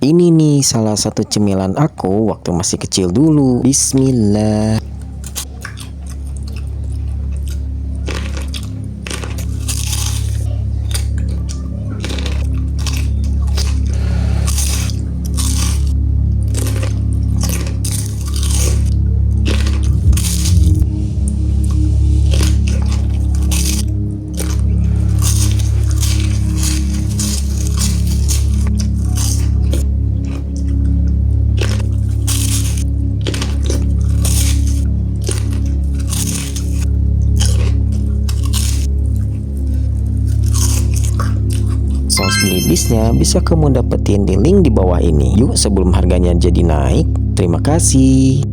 Ini nih salah satu cemilan aku waktu masih kecil dulu. Bismillah. Saus belibisnya bisa kamu dapetin di link di bawah ini. Yuk sebelum harganya jadi naik. Terima kasih.